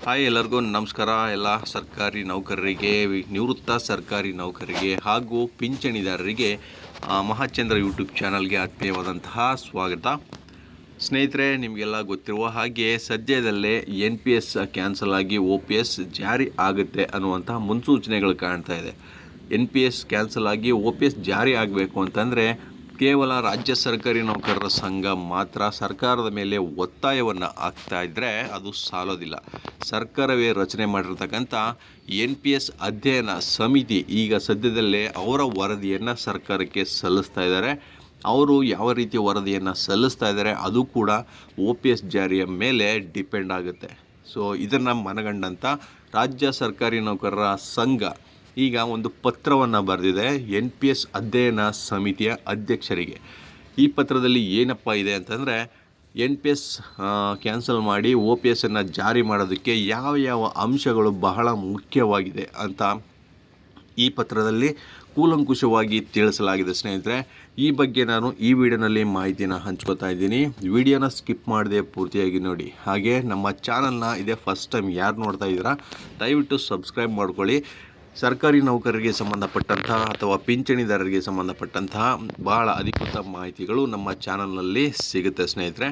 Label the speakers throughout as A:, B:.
A: Hi ಎಲ್ಲರಿಗೂ ನಮಸ್ಕಾರ. ಎಲ್ಲ ಸರ್ಕಾರಿ ನೌಕರರಿಗೆ, ನಿವೃತ್ತ ಸರ್ಕಾರಿ ನೌಕರರಿಗೆ ಹಾಗೂ ಪಿಂಚಣಿದಾರರಿಗೆ ಮಹಾಚಂದ್ರ ಯೂಟ್ಯೂಬ್ ಚಾನಲ್ಗೆ ಆತ್ಮೀಯವಾದಂತಹ ಸ್ವಾಗತ. ಸ್ನೇಹಿತರೆ, ನಿಮಗೆಲ್ಲ ಗೊತ್ತಿರುವ ಹಾಗೆ ಸದ್ಯದಲ್ಲೇ NPS ಕ್ಯಾನ್ಸಲ್ ಆಗಿ OPS ಜಾರಿ ಆಗುತ್ತೆ ಅನ್ನುವಂತಹ ಮುನ್ಸೂಚನೆಗಳು ಕಾಣ್ತಾ ಇದೆ. NPS ಕ್ಯಾನ್ಸಲ್ ಆಗಿ OPS ಜಾರಿ ಆಗಬೇಕು ಅಂತಂದರೆ ಕೇವಲ ರಾಜ್ಯ ಸರ್ಕಾರಿ ನೌಕರರ ಸಂಘ ಮಾತ್ರ ಸರ್ಕಾರದ ಮೇಲೆ ಒತ್ತಾಯವನ್ನು ಹಾಕ್ತಾ ಇದ್ದರೆ ಅದು ಸಾಲೋದಿಲ್ಲ. ಸರ್ಕಾರವೇ ರಚನೆ ಮಾಡಿರ್ತಕ್ಕಂಥ NPS ಅಧ್ಯಯನ ಸಮಿತಿ ಈಗ ಸದ್ಯದಲ್ಲೇ ಅವರ ವರದಿಯನ್ನು ಸರ್ಕಾರಕ್ಕೆ ಸಲ್ಲಿಸ್ತಾ ಇದ್ದಾರೆ. ಅವರು ಯಾವ ರೀತಿ ವರದಿಯನ್ನು ಸಲ್ಲಿಸ್ತಾ ಇದ್ದಾರೆ ಅದು ಕೂಡ OPS ಜಾರಿಯ ಮೇಲೆ ಡಿಪೆಂಡ್ ಆಗುತ್ತೆ. ಸೊ ಇದನ್ನು ಮನಗಂಡಂಥ ರಾಜ್ಯ ಸರ್ಕಾರಿ ನೌಕರರ ಸಂಘ ಈಗ ಒಂದು ಪತ್ರವನ್ನು ಬರೆದಿದೆ NPS ಅಧ್ಯಯನ ಸಮಿತಿಯ ಅಧ್ಯಕ್ಷರಿಗೆ. ಈ ಪತ್ರದಲ್ಲಿ ಏನಪ್ಪ ಇದೆ ಅಂತಂದರೆ, NPS ಕ್ಯಾನ್ಸಲ್ ಮಾಡಿ OPSನ್ನು ಜಾರಿ ಮಾಡೋದಕ್ಕೆ ಯಾವ ಅಂಶಗಳು ಬಹಳ ಮುಖ್ಯವಾಗಿದೆ ಅಂತ ಈ ಪತ್ರದಲ್ಲಿ ಕೂಲಂಕುಷವಾಗಿ ತಿಳಿಸಲಾಗಿದೆ. ಸ್ನೇಹಿತರೆ, ಈ ಬಗ್ಗೆ ನಾನು ಈ ವಿಡಿಯೋನಲ್ಲಿ ಮಾಹಿತಿನ ಹಂಚ್ಕೋತಾ ಇದ್ದೀನಿ. ವಿಡಿಯೋನ ಸ್ಕಿಪ್ ಮಾಡದೆ ಪೂರ್ತಿಯಾಗಿ ನೋಡಿ. ಹಾಗೆ ನಮ್ಮ ಚಾನಲ್ನ ಇದೇ ಫಸ್ಟ್ ಟೈಮ್ ಯಾರು ನೋಡ್ತಾ ಇದ್ದೀರಾ ದಯವಿಟ್ಟು ಸಬ್ಸ್ಕ್ರೈಬ್ ಮಾಡ್ಕೊಳ್ಳಿ. ಸರ್ಕಾರಿ ನೌಕರರಿಗೆ ಸಂಬಂಧಪಟ್ಟಂತಹ ಅಥವಾ ಪಿಂಚಣಿದಾರರಿಗೆ ಸಂಬಂಧಪಟ್ಟಂತಹ ಬಹಳ ಅಧಿಕೃತ ಮಾಹಿತಿಗಳು ನಮ್ಮ ಚಾನಲ್ನಲ್ಲಿ ಸಿಗುತ್ತೆ. ಸ್ನೇಹಿತರೆ,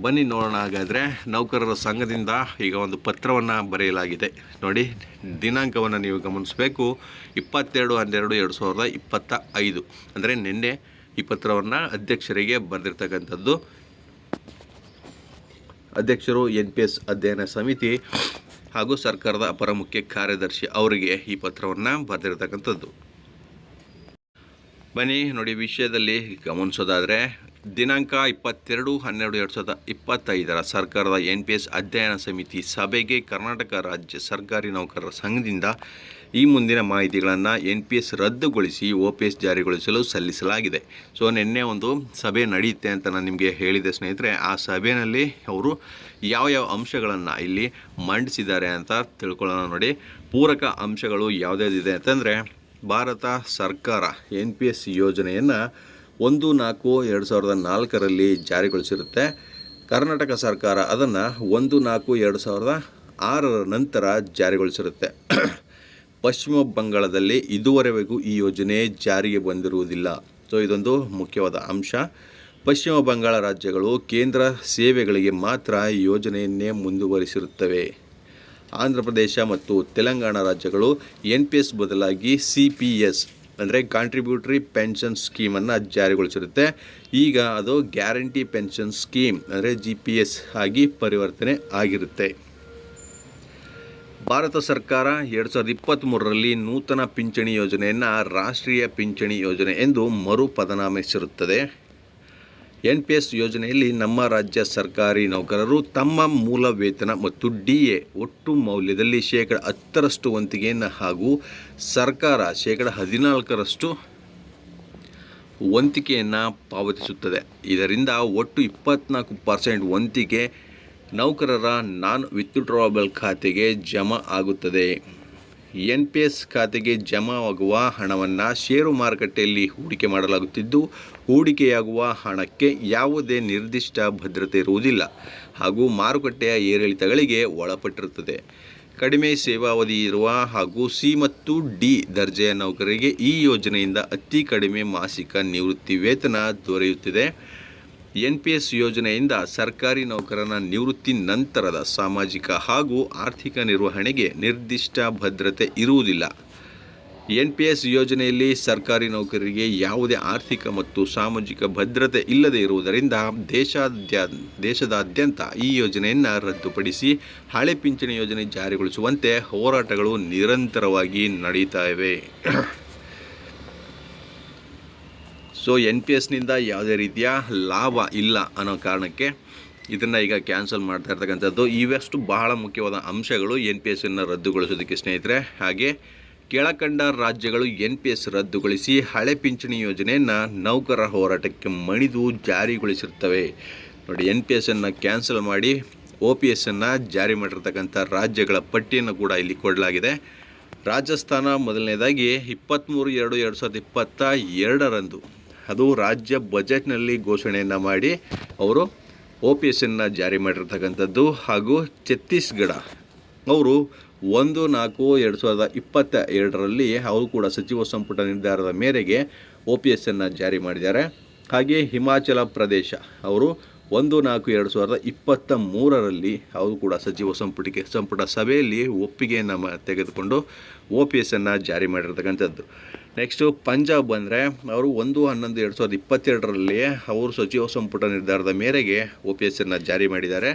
A: ಬನ್ನಿ ನೋಡೋಣ. ಹಾಗಾದರೆ ನೌಕರರ ಸಂಘದಿಂದ ಈಗ ಒಂದು ಪತ್ರವನ್ನು ಬರೆಯಲಾಗಿದೆ. ನೋಡಿ, ದಿನಾಂಕವನ್ನು ನೀವು ಗಮನಿಸಬೇಕು. 22/12/2025 ಅಂದರೆ ನಿನ್ನೆ ಈ ಪತ್ರವನ್ನು ಅಧ್ಯಕ್ಷರಿಗೆ ಬರೆದಿರ್ತಕ್ಕಂಥದ್ದು. ಅಧ್ಯಕ್ಷರು NPS ಅಧ್ಯಯನ ಸಮಿತಿ ಹಾಗೂ ಸರ್ಕಾರದ ಅಪರ ಮುಖ್ಯ ಕಾರ್ಯದರ್ಶಿ ಅವರಿಗೆ ಈ ಪತ್ರವನ್ನು ಬರೆದಿರ್ತಕ್ಕಂಥದ್ದು. ಬನ್ನಿ ನೋಡಿ, ವಿಷಯದಲ್ಲಿ ಗಮನಿಸೋದಾದರೆ ದಿನಾಂಕ 22/12/2025 ಸರ್ಕಾರದ NPS ಅಧ್ಯಯನ ಸಮಿತಿ ಸಭೆಗೆ ಕರ್ನಾಟಕ ರಾಜ್ಯ ಸರ್ಕಾರಿ ನೌಕರರ ಸಂಘದಿಂದ ಈ ಮುಂದಿನ ಮಾಹಿತಿಗಳನ್ನು NPS ರದ್ದುಗೊಳಿಸಿ OPS ಜಾರಿಗೊಳಿಸಲು ಸಲ್ಲಿಸಲಾಗಿದೆ. ಸೊ ನಿನ್ನೆ ಒಂದು ಸಭೆ ನಡೆಯುತ್ತೆ ಅಂತ ನಾನು ನಿಮಗೆ ಹೇಳಿದೆ ಸ್ನೇಹಿತರೆ. ಆ ಸಭೆಯಲ್ಲಿ ಅವರು ಯಾವ ಅಂಶಗಳನ್ನು ಇಲ್ಲಿ ಮಂಡಿಸಿದ್ದಾರೆ ಅಂತ ತಿಳ್ಕೊಳ್ಳೋಣ. ನೋಡಿ, ಪೂರಕ ಅಂಶಗಳು ಯಾವುದ್ಯಾವುದಿದೆ ಅಂತಂದರೆ, ಭಾರತ ಸರ್ಕಾರ NPS ಯೋಜನೆಯನ್ನು 1/4/2004 ಜಾರಿಗೊಳಿಸಿರುತ್ತೆ. ಕರ್ನಾಟಕ ಸರ್ಕಾರ ಅದನ್ನು 1/4/2006 ನಂತರ ಜಾರಿಗೊಳಿಸಿರುತ್ತೆ. ಪಶ್ಚಿಮ ಬಂಗಾಳದಲ್ಲಿ ಇದುವರೆಗೂ ಈ ಯೋಜನೆ ಜಾರಿಗೆ ಬಂದಿರುವುದಿಲ್ಲ. ಸೊ ಇದೊಂದು ಮುಖ್ಯವಾದ ಅಂಶ. ಪಶ್ಚಿಮ ಬಂಗಾಳ ರಾಜ್ಯಗಳು ಕೇಂದ್ರ ಸೇವೆಗಳಿಗೆ ಮಾತ್ರ ಈ ಯೋಜನೆಯನ್ನೇ ಮುಂದುವರಿಸಿರುತ್ತವೆ. ಆಂಧ್ರ ಪ್ರದೇಶ ಮತ್ತು ತೆಲಂಗಾಣ ರಾಜ್ಯಗಳು NPS ಬದಲಾಗಿ CPS ಅಂದರೆ ಕಾಂಟ್ರಿಬ್ಯೂಟರಿ ಪೆನ್ಷನ್ ಸ್ಕೀಮನ್ನು ಜಾರಿಗೊಳಿಸಿರುತ್ತೆ. ಈಗ ಅದು ಗ್ಯಾರಂಟಿ ಪೆನ್ಷನ್ ಸ್ಕೀಮ್ ಅಂದರೆ GPS ಆಗಿ ಪರಿವರ್ತನೆ ಆಗಿರುತ್ತೆ. ಭಾರತ ಸರ್ಕಾರ 2023ರಲ್ಲಿ ನೂತನ ಪಿಂಚಣಿ ಯೋಜನೆಯನ್ನು ರಾಷ್ಟ್ರೀಯ ಪಿಂಚಣಿ ಯೋಜನೆ ಎಂದು ಮರುಪದನಾಮಿಸಿರುತ್ತದೆ. NPS ಯೋಜನೆಯಲ್ಲಿ ನಮ್ಮ ರಾಜ್ಯ ಸರ್ಕಾರಿ ನೌಕರರು ತಮ್ಮ ಮೂಲ ವೇತನ ಮತ್ತು DA ಒಟ್ಟು ಮೌಲ್ಯದಲ್ಲಿ 10% ವಂತಿಗೆಯನ್ನು ಹಾಗೂ ಸರ್ಕಾರ 14% ವಂತಿಗೆಯನ್ನು ಪಾವತಿಸುತ್ತದೆ. ಇದರಿಂದ ಒಟ್ಟು 24% ವಂತಿಗೆ ನೌಕರರ ನಾನ್ ವಿತ್ಡ್ರಾವಬಲ್ ಖಾತೆಗೆ ಜಮಾ ಆಗುತ್ತದೆ. NPS ಖಾತೆಗೆ ಜಮಾ ಆಗುವ ಹಣವನ್ನು ಷೇರು ಮಾರುಕಟ್ಟೆಯಲ್ಲಿ ಹೂಡಿಕೆ ಮಾಡಲಾಗುತ್ತಿದ್ದು, ಹೂಡಿಕೆಯಾಗುವ ಹಣಕ್ಕೆ ಯಾವುದೇ ನಿರ್ದಿಷ್ಟ ಭದ್ರತೆ ಇರುವುದಿಲ್ಲ ಹಾಗೂ ಮಾರುಕಟ್ಟೆಯ ಏರಿಳಿತಗಳಿಗೆ ಒಳಪಟ್ಟಿರುತ್ತದೆ. ಕಡಿಮೆ ಸೇವಾವಧಿ ಇರುವ ಹಾಗೂ C ಮತ್ತು D ದರ್ಜೆಯ ನೌಕರರಿಗೆ ಈ ಯೋಜನೆಯಿಂದ ಅತಿ ಕಡಿಮೆ ಮಾಸಿಕ ನಿವೃತ್ತಿ ವೇತನ ದೊರೆಯುತ್ತಿದೆ. NPS ಯೋಜನೆಯಿಂದ ಸರ್ಕಾರಿ ನೌಕರನ ನಿವೃತ್ತಿ ನಂತರದ ಸಾಮಾಜಿಕ ಹಾಗೂ ಆರ್ಥಿಕ ನಿರ್ವಹಣೆಗೆ ನಿರ್ದಿಷ್ಟ ಭದ್ರತೆ ಇರುವುದಿಲ್ಲ. NPS ಯೋಜನೆಯಲ್ಲಿ ಸರ್ಕಾರಿ ನೌಕರರಿಗೆ ಯಾವುದೇ ಆರ್ಥಿಕ ಮತ್ತು ಸಾಮಾಜಿಕ ಭದ್ರತೆ ಇಲ್ಲದೆ ಇರುವುದರಿಂದ ದೇಶದಾದ್ಯಂತ ಈ ಯೋಜನೆಯನ್ನು ರದ್ದುಪಡಿಸಿ ಹಳೆ ಪಿಂಚಣಿ ಯೋಜನೆ ಜಾರಿಗೊಳಿಸುವಂತೆ ಹೋರಾಟಗಳು ನಿರಂತರವಾಗಿ ನಡೀತಾ ಇವೆ. ಸೊ NPSನಿಂದ ಯಾವುದೇ ರೀತಿಯ ಲಾಭ ಇಲ್ಲ ಅನ್ನೋ ಕಾರಣಕ್ಕೆ ಇದನ್ನು ಈಗ ಕ್ಯಾನ್ಸಲ್ ಮಾಡ್ತಾ ಇರ್ತಕ್ಕಂಥದ್ದು. ಇವೆಷ್ಟು ಬಹಳ ಮುಖ್ಯವಾದ ಅಂಶಗಳು NPSನ್ನು ರದ್ದುಗೊಳಿಸೋದಕ್ಕೆ ಸ್ನೇಹಿತರೆ. ಹಾಗೆ ಕೆಳಕಂಡ ರಾಜ್ಯಗಳು NPS ರದ್ದುಗೊಳಿಸಿ ಹಳೆ ಪಿಂಚಣಿ ಯೋಜನೆಯನ್ನು ನೌಕರರ ಹೋರಾಟಕ್ಕೆ ಮಣಿದು ಜಾರಿಗೊಳಿಸಿರ್ತವೆ. ನೋಡಿ, NPSನ್ನು ಕ್ಯಾನ್ಸಲ್ ಮಾಡಿ OPSನ್ನು ಜಾರಿ ಮಾಡಿರ್ತಕ್ಕಂಥ ರಾಜ್ಯಗಳ ಪಟ್ಟಿಯನ್ನು ಕೂಡ ಇಲ್ಲಿ ಕೊಡಲಾಗಿದೆ. ರಾಜಸ್ಥಾನ ಮೊದಲನೇದಾಗಿ 23/2/2022 ಅದು ರಾಜ್ಯ ಬಜೆಟ್ನಲ್ಲಿ ಘೋಷಣೆಯನ್ನು ಮಾಡಿ ಅವರು OPSನ ಜಾರಿ ಮಾಡಿರ್ತಕ್ಕಂಥದ್ದು. ಹಾಗೂ ಛತ್ತೀಸ್ಗಢ ಅವರು 1/4/2022 ಅವರು ಕೂಡ ಸಚಿವ ಸಂಪುಟ ನಿರ್ಧಾರದ ಮೇರೆಗೆ OPSನ ಜಾರಿ ಮಾಡಿದ್ದಾರೆ. ಹಾಗೆ ಹಿಮಾಚಲ ಪ್ರದೇಶ ಅವರು 1/4/2023 ಅವರು ಕೂಡ ಸಚಿವ ಸಂಪುಟ ಸಭೆಯಲ್ಲಿ ಒಪ್ಪಿಗೆಯನ್ನು ತೆಗೆದುಕೊಂಡು OPSನ ಜಾರಿ ಮಾಡಿರ್ತಕ್ಕಂಥದ್ದು. ನೆಕ್ಸ್ಟು ಪಂಜಾಬ್ ಬಂದರೆ ಅವರು 1/11/2022 ಅವರು ಸಚಿವ ಸಂಪುಟ ನಿರ್ಧಾರದ ಮೇರೆಗೆ OPSನ ಜಾರಿ ಮಾಡಿದ್ದಾರೆ.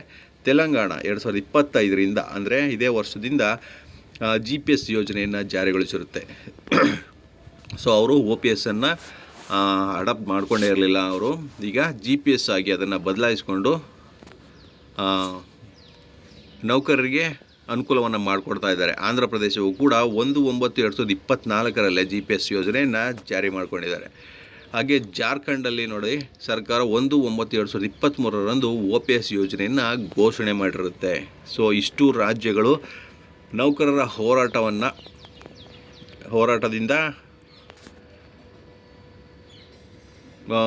A: ತೆಲಂಗಾಣ 2025 ಅಂದರೆ ಇದೇ ವರ್ಷದಿಂದ GPS ಯೋಜನೆಯನ್ನು ಜಾರಿಗೊಳಿಸಿರುತ್ತೆ. ಸೊ ಅವರು OPSನ್ನು ಅಡಾಪ್ಟ್ ಮಾಡ್ಕೊಂಡೇ ಇರಲಿಲ್ಲ. ಅವರು ಈಗ GPS ಆಗಿ ಅದನ್ನು ಬದಲಾಯಿಸಿಕೊಂಡು ನೌಕರರಿಗೆ ಅನುಕೂಲವನ್ನು ಮಾಡಿಕೊಡ್ತಾ ಇದ್ದಾರೆ. ಆಂಧ್ರ ಪ್ರದೇಶವು ಕೂಡ 1/9/2024 GPS ಯೋಜನೆಯನ್ನು ಜಾರಿ ಮಾಡಿಕೊಂಡಿದ್ದಾರೆ. ಹಾಗೆ ಜಾರ್ಖಂಡಲ್ಲಿ ನೋಡಿ ಸರ್ಕಾರ 1/9/2023 OPS ಯೋಜನೆಯನ್ನು ಘೋಷಣೆ ಮಾಡಿರುತ್ತೆ. ಸೊ ಇಷ್ಟು ರಾಜ್ಯಗಳು ನೌಕರರ ಹೋರಾಟದಿಂದ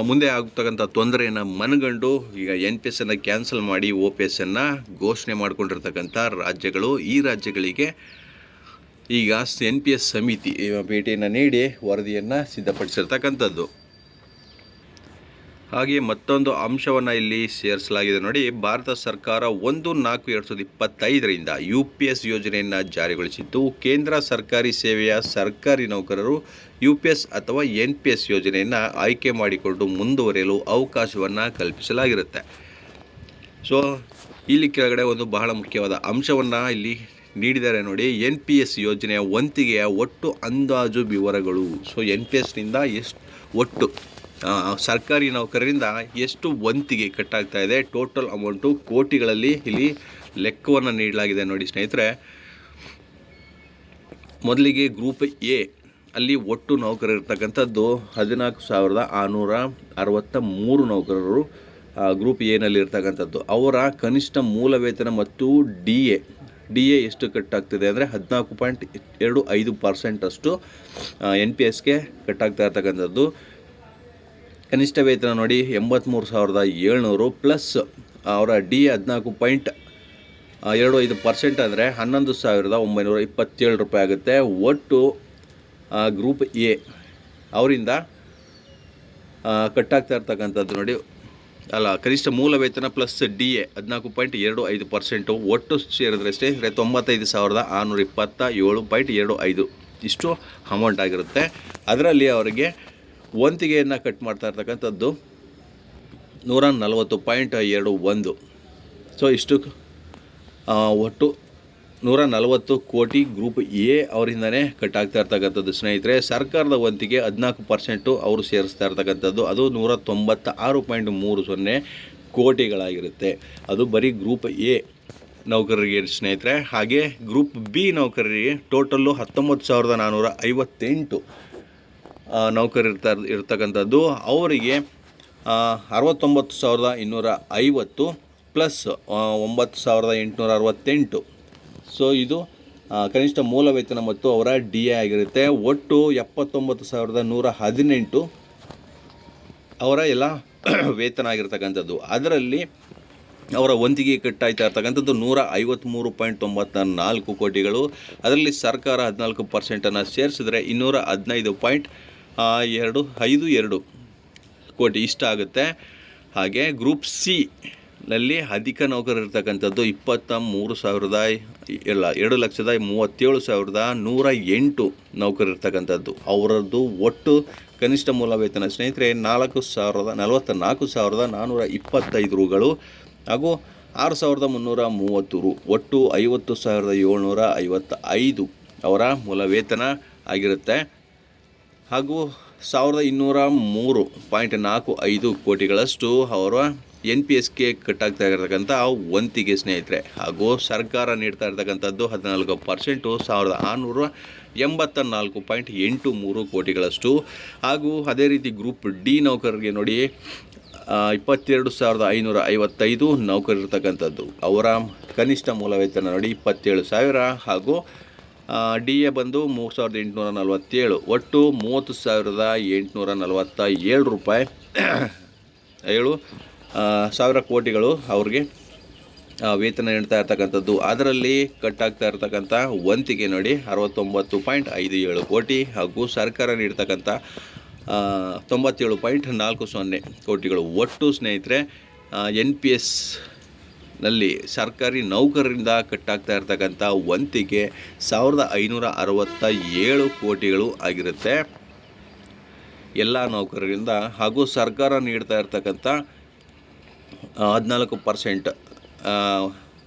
A: ಮುಂದೆ ಆಗ್ತಕ್ಕಂಥ ತೊಂದರೆಯನ್ನು ಮನಗಂಡು ಈಗ NPSನ್ನು ಕ್ಯಾನ್ಸಲ್ ಮಾಡಿ OPSನ್ನು ಘೋಷಣೆ ಮಾಡಿಕೊಂಡಿರ್ತಕ್ಕಂಥ ರಾಜ್ಯಗಳು. ಈ ರಾಜ್ಯಗಳಿಗೆ ಈಗ NPS ಸಮಿತಿ ಭೇಟಿಯನ್ನು ನೀಡಿ ವರದಿಯನ್ನು ಸಿದ್ಧಪಡಿಸಿರ್ತಕ್ಕಂಥದ್ದು. ಹಾಗೆ ಮತ್ತೊಂದು ಅಂಶವನ್ನು ಇಲ್ಲಿ ಸೇರಿಸಲಾಗಿದೆ ನೋಡಿ. ಭಾರತ ಸರ್ಕಾರ 1/4/2025 UPS ಯೋಜನೆಯನ್ನು ಜಾರಿಗೊಳಿಸಿದ್ದು, ಕೇಂದ್ರ ಸರ್ಕಾರಿ ಸೇವೆಯ ಸರ್ಕಾರಿ ನೌಕರರು UPS ಅಥವಾ NPS ಯೋಜನೆಯನ್ನು ಆಯ್ಕೆ ಮಾಡಿಕೊಂಡು ಮುಂದುವರಿಯಲು ಅವಕಾಶವನ್ನು ಕಲ್ಪಿಸಲಾಗಿರುತ್ತೆ. ಸೊ ಇಲ್ಲಿ ಕೆಳಗಡೆ ಒಂದು ಬಹಳ ಮುಖ್ಯವಾದ ಅಂಶವನ್ನು ಇಲ್ಲಿ ನೀಡಿದ್ದಾರೆ ನೋಡಿ. NPS ಯೋಜನೆಯ ವಂತಿಗೆಯ ಒಟ್ಟು ಅಂದಾಜು ವಿವರಗಳು. ಸೊ NPSನಿಂದ ಒಟ್ಟು ಸರ್ಕಾರಿ ನೌಕರರಿಂದ ಎಷ್ಟು ವಂತಿಗೆ ಕಟ್ಟಾಗ್ತಾ ಇದೆ, ಟೋಟಲ್ ಅಮೌಂಟು ಕೋಟಿಗಳಲ್ಲಿ ಇಲ್ಲಿ ಲೆಕ್ಕವನ್ನು ನೀಡಲಾಗಿದೆ ನೋಡಿ ಸ್ನೇಹಿತರೆ. ಮೊದಲಿಗೆ ಗ್ರೂಪ್ ಎ ಅಲ್ಲಿ ಒಟ್ಟು ನೌಕರರು ಇರ್ತಕ್ಕಂಥದ್ದು 14,663 ನೌಕರರು ಗ್ರೂಪ್ ಎನಲ್ಲಿ ಇರ್ತಕ್ಕಂಥದ್ದು. ಅವರ ಕನಿಷ್ಠ ಮೂಲ ವೇತನ ಮತ್ತು ಡಿ ಎ ಎಷ್ಟು ಕಟ್ಟಾಗ್ತದೆ ಅಂದರೆ 14.25% ಅಷ್ಟು NPSಗೆ ಕಟ್ಟಾಗ್ತಾ ಇರ್ತಕ್ಕಂಥದ್ದು. ಕನಿಷ್ಠ ವೇತನ ನೋಡಿ 83,700 ಪ್ಲಸ್ ಅವರ DA 14.25% ಅಂದರೆ 11,927 ರೂಪಾಯಿ ಆಗುತ್ತೆ. ಒಟ್ಟು ಗ್ರೂಪ್ ಎ ಅವರಿಂದ ಕಟ್ಟಾಗ್ತಾ ಇರ್ತಕ್ಕಂಥದ್ದು ನೋಡಿ ಕನಿಷ್ಠ ಮೂಲ ವೇತನ ಪ್ಲಸ್ DA 14.25% ಒಟ್ಟು ಸೇರಿದ್ರೆ ಸ್ನೇಹಿತರೆ 95,627.25 ಇಷ್ಟು ಅಮೌಂಟ್ ಆಗಿರುತ್ತೆ. ಅದರಲ್ಲಿ ಅವರಿಗೆ ವಂತಿಗೆಯನ್ನು ಕಟ್ ಮಾಡ್ತಾ ಇರ್ತಕ್ಕಂಥದ್ದು 140.21. ಸೊ ಇಷ್ಟು ಒಟ್ಟು 140 ಕೋಟಿ ಗ್ರೂಪ್ ಎ ಅವರಿಂದನೇ ಕಟ್ಟಾಗ್ತಾ ಇರ್ತಕ್ಕಂಥದ್ದು ಸ್ನೇಹಿತರೆ. ಸರ್ಕಾರದ ವಂತಿಗೆ 14% ಅವರು ಸೇರಿಸ್ತಾ ಇರ್ತಕ್ಕಂಥದ್ದು, ಅದು 196.30 ಕೋಟಿಗಳಾಗಿರುತ್ತೆ. ಅದು ಬರೀ ಗ್ರೂಪ್ ಎ ನೌಕರರಿಗೆ ಸ್ನೇಹಿತರೆ. ಹಾಗೆ ಗ್ರೂಪ್ ಬಿ ನೌಕರರಿಗೆ ಟೋಟಲ್ಲು 19,458 ನೌಕರರು ಇರ್ತಕ್ಕಂಥದ್ದು. ಅವರಿಗೆ 69,250 ಪ್ಲಸ್ 9,868. ಸೊ ಇದು ಕನಿಷ್ಠ ಮೂಲ ವೇತನ ಮತ್ತು ಅವರ DA ಆಗಿರುತ್ತೆ. ಒಟ್ಟು 79,118 ಅವರ ಎಲ್ಲ ವೇತನ ಆಗಿರ್ತಕ್ಕಂಥದ್ದು. ಅದರಲ್ಲಿ ಅವರ ವಂತಿಗೆ ಕಟ್ಟಾಯ್ತಾ ಇರ್ತಕ್ಕಂಥದ್ದು 153.94 ಕೋಟಿಗಳು. ಅದರಲ್ಲಿ ಸರ್ಕಾರ 14% ಸೇರಿಸಿದ್ರೆ 215.252 ಕೋಟಿ ಇಷ್ಟ ಆಗುತ್ತೆ. ಹಾಗೆ ಗ್ರೂಪ್ ಸಿ ನಲ್ಲಿ ಅಧಿಕ ನೌಕರರು ಇರ್ತಕ್ಕಂಥದ್ದು 2,37,108 ನೌಕರರು ಇರ್ತಕ್ಕಂಥದ್ದು. ಅವರದ್ದು ಒಟ್ಟು ಕನಿಷ್ಠ ಮೂಲ ವೇತನ ಸ್ನೇಹಿತರೆ 44,425 ರೂಗಳು ಹಾಗೂ 6,330 ರು, ಒಟ್ಟು 50,755 ಅವರ ಮೂಲ ವೇತನ ಆಗಿರುತ್ತೆ. ಹಾಗೂ 1,203.45 ಕೋಟಿಗಳಷ್ಟು ಅವರ NPSಗೆ ಕಟ್ಟಾಗ್ತಾ ಇರತಕ್ಕಂಥ ವಂತಿಗೆ ಸ್ನೇಹಿತರೆ. ಹಾಗೂ ಸರ್ಕಾರ ನೀಡ್ತಾ ಇರ್ತಕ್ಕಂಥದ್ದು 14% 1,684.83 ಕೋಟಿಗಳಷ್ಟು. ಹಾಗೂ ಅದೇ ರೀತಿ ಗ್ರೂಪ್ ಡಿ ನೌಕರರಿಗೆ ನೋಡಿ 22,555 ನೌಕರರು ಇರ್ತಕ್ಕಂಥದ್ದು. ಅವರ ಕನಿಷ್ಠ ಮೂಲ ವೇತನ ನೋಡಿ 27,000 ಹಾಗೂ DA ಬಂದು 3,847, ಒಟ್ಟು 30,847 ರೂಪಾಯಿ ಸಾವಿರ ಕೋಟಿಗಳು ಅವ್ರಿಗೆ ವೇತನ ನೀಡ್ತಾ ಇರ್ತಕ್ಕಂಥದ್ದು. ಅದರಲ್ಲಿ ಕಟ್ಟಾಗ್ತಾ ಇರ್ತಕ್ಕಂಥ ವಂತಿಗೆ ನೋಡಿ 69.57 ಕೋಟಿ ಹಾಗೂ ಸರ್ಕಾರ ನೀಡ್ತಕ್ಕಂಥ 97.40 ಕೋಟಿಗಳು. ಒಟ್ಟು ಸ್ನೇಹಿತರೆ NPSನಲ್ಲಿ ಸರ್ಕಾರಿ ನೌಕರರಿಂದ ಕಟ್ಟಾಗ್ತಾ ಇರ್ತಕ್ಕಂಥ ವಂತಿಗೆ 1567 ಕೋಟಿಗಳು ಆಗಿರುತ್ತೆ ಎಲ್ಲ ನೌಕರರಿಂದ. ಹಾಗೂ ಸರ್ಕಾರ ನೀಡ್ತಾ ಇರ್ತಕ್ಕಂಥ 14%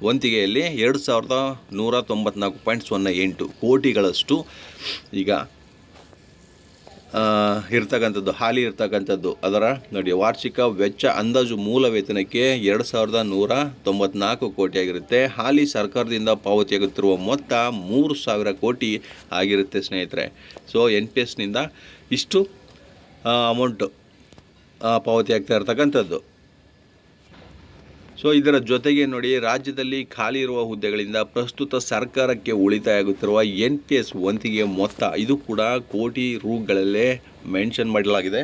A: ವಂತಿಗೆಯಲ್ಲಿ 2194.08 ಕೋಟಿಗಳಷ್ಟು ಈಗ ಇರ್ತಕ್ಕಂಥದ್ದು, ಹಾಲಿ ಇರ್ತಕ್ಕಂಥದ್ದು. ಅದರ ನೋಡಿ ವಾರ್ಷಿಕ ವೆಚ್ಚ ಅಂದಾಜು ಮೂಲ ವೇತನಕ್ಕೆ 2194 ಕೋಟಿ ಆಗಿರುತ್ತೆ. ಹಾಲಿ ಸರ್ಕಾರದಿಂದ ಪಾವತಿಯಾಗುತ್ತಿರುವ ಮೊತ್ತ 3000 ಕೋಟಿ ಆಗಿರುತ್ತೆ ಸ್ನೇಹಿತರೆ. ಸೊ NPSನಿಂದ ಇಷ್ಟು ಅಮೌಂಟು ಪಾವತಿ ಆಗ್ತಾ ಇರ್ತಕ್ಕಂಥದ್ದು. ಸೊ ಇದರ ಜೊತೆಗೆ ನೋಡಿ, ರಾಜ್ಯದಲ್ಲಿ ಖಾಲಿ ಇರುವ ಹುದ್ದೆಗಳಿಂದ ಪ್ರಸ್ತುತ ಸರ್ಕಾರಕ್ಕೆ ಉಳಿತಾಯ ಆಗುತ್ತಿರುವ NPS ವಂತಿಗೆ ಮೊತ್ತ ಇದು ಕೂಡ ಕೋಟಿ ರೂಗಳಲ್ಲೇ ಮೆನ್ಷನ್ ಮಾಡಲಾಗಿದೆ.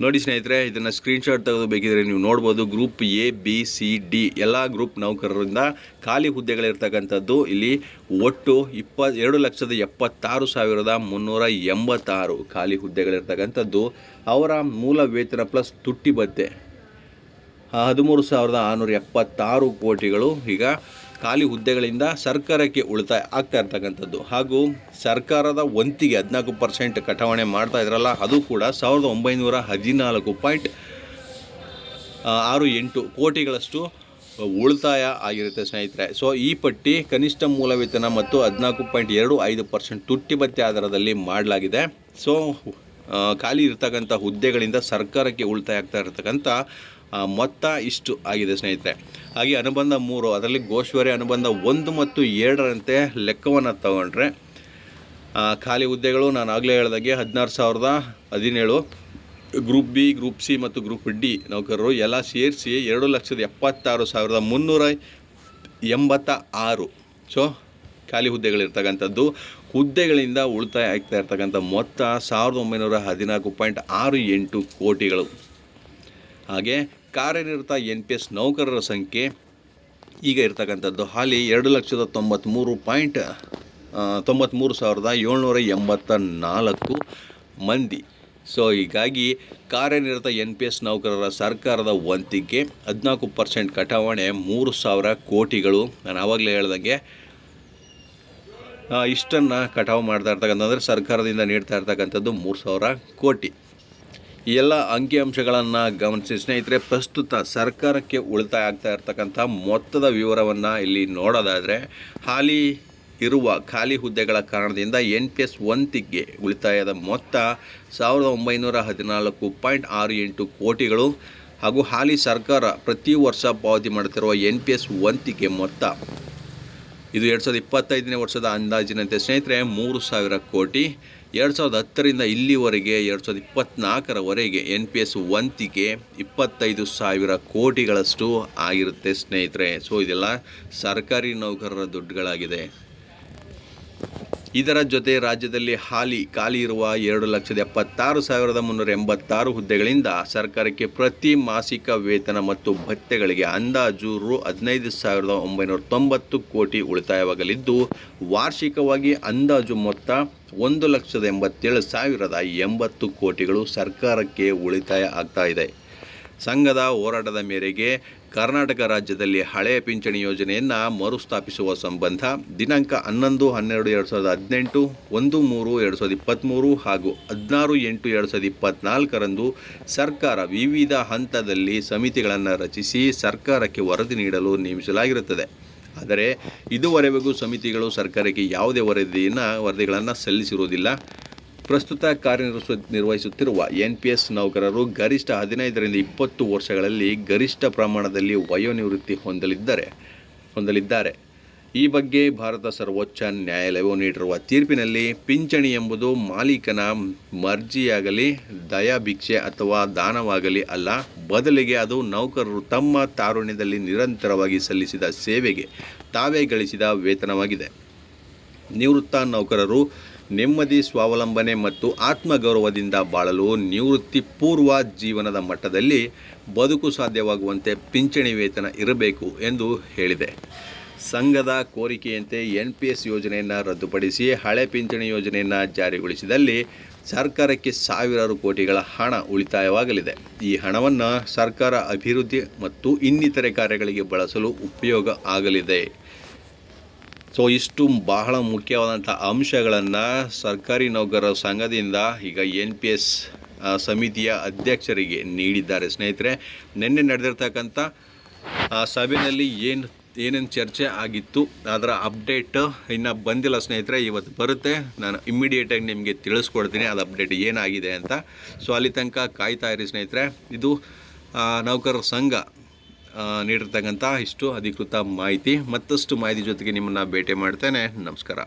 A: ನೋಡಿ ಸ್ನೇಹಿತರೆ, ಇದನ್ನು ಸ್ಕ್ರೀನ್ಶಾಟ್ ತೆಗೆದು ಬೇಕಿದ್ರೆ ನೀವು ನೋಡ್ಬೋದು. Group A, B, C, D ಎಲ್ಲ ಗ್ರೂಪ್ ನೌಕರರಿಂದ ಖಾಲಿ ಹುದ್ದೆಗಳಿರ್ತಕ್ಕಂಥದ್ದು. ಇಲ್ಲಿ ಒಟ್ಟು 22,76,386 ಖಾಲಿ ಹುದ್ದೆಗಳಿರ್ತಕ್ಕಂಥದ್ದು. ಅವರ ಮೂಲ ವೇತನ ಪ್ಲಸ್ ತುಟ್ಟಿ ಭತ್ಯೆ 13,676 ಕೋಟಿಗಳು ಈಗ ಖಾಲಿ ಹುದ್ದೆಗಳಿಂದ ಸರ್ಕಾರಕ್ಕೆ ಉಳಿತಾಯ ಆಗ್ತಾ ಇರ್ತಕ್ಕಂಥದ್ದು. ಹಾಗೂ ಸರ್ಕಾರದ ವಂತಿಗೆ 14% ಕಟಾವಣೆ ಮಾಡ್ತಾ ಇದ್ರಲ್ಲ, ಅದು ಕೂಡ 1968 ಕೋಟಿಗಳಷ್ಟು ಉಳಿತಾಯ ಆಗಿರುತ್ತೆ ಸ್ನೇಹಿತರೆ. ಸೊ ಈ ಪಟ್ಟಿ ಕನಿಷ್ಠ ಮೂಲ ವೇತನ ಮತ್ತು 14.25% ತುಟ್ಟಿ ಭತ್ಯೆ ಆಧಾರದಲ್ಲಿ ಮಾಡಲಾಗಿದೆ. ಸೊ ಖಾಲಿ ಇರ್ತಕ್ಕಂಥ ಹುದ್ದೆಗಳಿಂದ ಸರ್ಕಾರಕ್ಕೆ ಉಳಿತಾಯ ಆಗ್ತಾ ಇರತಕ್ಕಂಥ ಮೊತ್ತ ಇಷ್ಟು ಆಗಿದೆ ಸ್ನೇಹಿತರೆ. ಹಾಗೆ ಅನುಬಂಧ 3 ಅದರಲ್ಲಿ ಗೋಶ್ವರಿ ಅನುಬಂಧ 1 ಮತ್ತು 2ರಂತೆ ಲೆಕ್ಕವನ್ನು ತಗೊಂಡ್ರೆ ಖಾಲಿ ಹುದ್ದೆಗಳು ನಾನು ಆಗಲೇ ಹೇಳಿದಾಗೆ 16,017. ಗ್ರೂಪ್ B, ಗ್ರೂಪ್ C ಮತ್ತು ಗ್ರೂಪ್ D ನೌಕರರು ಎಲ್ಲ ಸೇರಿಸಿ 2,76,386. ಸೊ ಖಾಲಿ ಹುದ್ದೆಗಳಿರ್ತಕ್ಕಂಥದ್ದು. ಹುದ್ದೆಗಳಿಂದ ಉಳಿತಾಯ ಆಗ್ತಾ ಇರ್ತಕ್ಕಂಥ ಮೊತ್ತ 1914.68 ಕೋಟಿಗಳು. ಹಾಗೆ ಕಾರ್ಯನಿರತ NPS ನೌಕರರ ಸಂಖ್ಯೆ ಈಗ ಇರ್ತಕ್ಕಂಥದ್ದು ಹಾಲಿ 2,93,784 ಮಂದಿ. ಸೊ ಹೀಗಾಗಿ ಕಾರ್ಯನಿರತ NPS ನೌಕರರ ಸರ್ಕಾರದ ವಂತಿಗೆ 14% ಕಟಾವಣೆ 3,000 ಕೋಟಿಗಳು. ನಾನು ಆವಾಗಲೇ ಹೇಳ್ದಂಗೆ ಇಷ್ಟನ್ನು ಕಟಾವು ಮಾಡ್ತಾ ಇರ್ತಕ್ಕಂಥದ್ದು ಸರ್ಕಾರದಿಂದ ನೀಡ್ತಾ ಇರ್ತಕ್ಕಂಥದ್ದು 3,000 ಕೋಟಿ. ಈ ಎಲ್ಲ ಅಂಕಿಅಂಶಗಳನ್ನು ಗಮನಿಸಿ ಸ್ನೇಹಿತರೆ, ಪ್ರಸ್ತುತ ಸರ್ಕಾರಕ್ಕೆ ಉಳಿತಾಯ ಆಗ್ತಾ ಇರ್ತಕ್ಕಂಥ ಮೊತ್ತದ ವಿವರವನ್ನು ಇಲ್ಲಿ ನೋಡೋದಾದರೆ, ಹಾಲಿ ಇರುವ ಖಾಲಿ ಹುದ್ದೆಗಳ ಕಾರಣದಿಂದ NPS ವಂತಿಗೆ ಉಳಿತಾಯದ ಮೊತ್ತ 1914.68 ಕೋಟಿಗಳು. ಹಾಗೂ ಹಾಲಿ ಸರ್ಕಾರ ಪ್ರತಿ ವರ್ಷ ಪಾವತಿ ಮಾಡುತ್ತಿರುವ NPS ವಂತಿಗೆ ಮೊತ್ತ ಇದು 2025ನೇ ವರ್ಷದ ಅಂದಾಜಿನಂತೆ ಸ್ನೇಹಿತರೆ 3,000 ಕೋಟಿ. 2010ರಿಂದ ಇಲ್ಲಿವರೆಗೆ 2024ರವರೆಗೆ NPS ವಂತಿಗೆ 25,000 ಕೋಟಿಗಳಷ್ಟು ಆಗಿರುತ್ತೆ ಸ್ನೇಹಿತರೆ. ಸೊ ಇದೆಲ್ಲ ಸರ್ಕಾರಿ ನೌಕರರ ದುಡ್ಡುಗಳಾಗಿದೆ. ಇದರ ಜೊತೆ ರಾಜ್ಯದಲ್ಲಿ ಹಾಲಿ ಖಾಲಿ ಇರುವ 2,76,386 ಹುದ್ದೆಗಳಿಂದ ಸರ್ಕಾರಕ್ಕೆ ಪ್ರತಿ ಮಾಸಿಕ ವೇತನ ಮತ್ತು ಭತ್ಯೆಗಳಿಗೆ ಅಂದಾಜು ರು 15,990 ಕೋಟಿ ಉಳಿತಾಯವಾಗಲಿದ್ದು, ವಾರ್ಷಿಕವಾಗಿ ಅಂದಾಜು ಮೊತ್ತ 1,87,080 ಕೋಟಿಗಳು ಸರ್ಕಾರಕ್ಕೆ ಉಳಿತಾಯ ಆಗ್ತಾ ಇದೆ. ಸಂಘದ ಹೋರಾಟದ ಮೇರೆಗೆ ಕರ್ನಾಟಕ ರಾಜ್ಯದಲ್ಲಿ ಹಳೆಯ ಪಿಂಚಣಿ ಯೋಜನೆಯನ್ನು ಮರುಸ್ಥಾಪಿಸುವ ಸಂಬಂಧ ದಿನಾಂಕ 11/12/2018, 1/3/2023 ಹಾಗೂ 16/8/2024ರಂದು ಸರ್ಕಾರ ವಿವಿಧ ಹಂತದಲ್ಲಿ ಸಮಿತಿಗಳನ್ನು ರಚಿಸಿ ಸರ್ಕಾರಕ್ಕೆ ವರದಿ ನೀಡಲು ನೇಮಿಸಲಾಗಿರುತ್ತದೆ. ಆದರೆ ಇದುವರೆಗೂ ಸಮಿತಿಗಳು ಸರ್ಕಾರಕ್ಕೆ ಯಾವುದೇ ವರದಿಗಳನ್ನು ಸಲ್ಲಿಸಿರುವುದಿಲ್ಲ. ಪ್ರಸ್ತುತ ಕಾರ್ಯನಿರ್ವಹಿಸುತ್ತಿರುವ NPS ನೌಕರರು ಗರಿಷ್ಠ 15ರಿಂದ 20 ವರ್ಷಗಳಲ್ಲಿ ಗರಿಷ್ಠ ಪ್ರಮಾಣದಲ್ಲಿ ವಯೋನಿವೃತ್ತಿ ಹೊಂದಲಿದ್ದಾರೆ. ಈ ಬಗ್ಗೆ ಭಾರತ ಸರ್ವೋಚ್ಚ ನ್ಯಾಯಾಲಯವು ನೀಡಿರುವ ತೀರ್ಪಿನಲ್ಲಿ ಪಿಂಚಣಿ ಎಂಬುದು ಮಾಲೀಕನ ಮರ್ಜಿಯಾಗಲಿ, ದಯಾಭಿಕ್ಷೆ ಅಥವಾ ದಾನವಾಗಲಿ ಅಲ್ಲ, ಬದಲಿಗೆ ಅದು ನೌಕರರು ತಮ್ಮ ತಾರುಣ್ಯದಲ್ಲಿ ನಿರಂತರವಾಗಿ ಸಲ್ಲಿಸಿದ ಸೇವೆಗೆ ತಾವೇ ಗಳಿಸಿದ ವೇತನವಾಗಿದೆ. ನಿವೃತ್ತ ನೌಕರರು ನೆಮ್ಮದಿ, ಸ್ವಾವಲಂಬನೆ ಮತ್ತು ಆತ್ಮಗೌರವದಿಂದ ಬಾಳಲು ನಿವೃತ್ತಿ ಪೂರ್ವ ಜೀವನದ ಮಟ್ಟದಲ್ಲಿ ಬದುಕು ಸಾಧ್ಯವಾಗುವಂತೆ ಪಿಂಚಣಿ ವೇತನ ಇರಬೇಕು ಎಂದು ಹೇಳಿದೆ. ಸಂಘದ ಕೋರಿಕೆಯಂತೆ NPS ಯೋಜನೆಯನ್ನು ರದ್ದುಪಡಿಸಿ ಹಳೆ ಪಿಂಚಣಿ ಯೋಜನೆಯನ್ನು ಜಾರಿಗೊಳಿಸಿದಲ್ಲಿ ಸರ್ಕಾರಕ್ಕೆ ಸಾವಿರಾರು ಕೋಟಿಗಳ ಹಣ ಉಳಿತಾಯವಾಗಲಿದೆ. ಈ ಹಣವನ್ನು ಸರ್ಕಾರ ಅಭಿವೃದ್ಧಿ ಮತ್ತು ಇನ್ನಿತರೆ ಕಾರ್ಯಗಳಿಗೆ ಬಳಸಲು ಉಪಯೋಗ ಆಗಲಿದೆ. ಸೊ ಇಷ್ಟು ಬಹಳ ಮುಖ್ಯವಾದಂಥ ಅಂಶಗಳನ್ನು ಸರ್ಕಾರಿ ನೌಕರರ ಸಂಘದಿಂದ ಈಗ NPS ಸಮಿತಿಯ ಅಧ್ಯಕ್ಷರಿಗೆ ನೀಡಿದ್ದಾರೆ. ಸ್ನೇಹಿತರೆ, ನಿನ್ನೆ ನಡೆದಿರ್ತಕ್ಕಂಥ ಸಭೆಯಲ್ಲಿ ಏನೇನು ಚರ್ಚೆ ಆಗಿತ್ತು ಅದರ ಅಪ್ಡೇಟ್ ಇನ್ನು ಬಂದಿಲ್ಲ ಸ್ನೇಹಿತರೆ. ಇವತ್ತು ಬರುತ್ತೆ, ನಾನು ಇಮ್ಮಿಡಿಯೇಟಾಗಿ ನಿಮಗೆ ತಿಳಿಸ್ಕೊಡ್ತೀನಿ ಅದು ಅಪ್ಡೇಟ್ ಏನಾಗಿದೆ ಅಂತ. ಸೊ ಅಲ್ಲಿ ತನಕ ಕಾಯ್ತಾ ಇರಿ ಸ್ನೇಹಿತರೆ. ಇದು ನೌಕರರ ಸಂಘ ನೀಡಿರ್ತಕ್ಕಂಥ ಇಷ್ಟು ಅಧಿಕೃತ ಮಾಹಿತಿ. ಮತ್ತಷ್ಟು ಮಾಹಿತಿ ಜೊತೆಗೆ ನಿಮ್ಮನ್ನು ಭೇಟಿ ಮಾಡ್ತೇನೆ. ನಮಸ್ಕಾರ.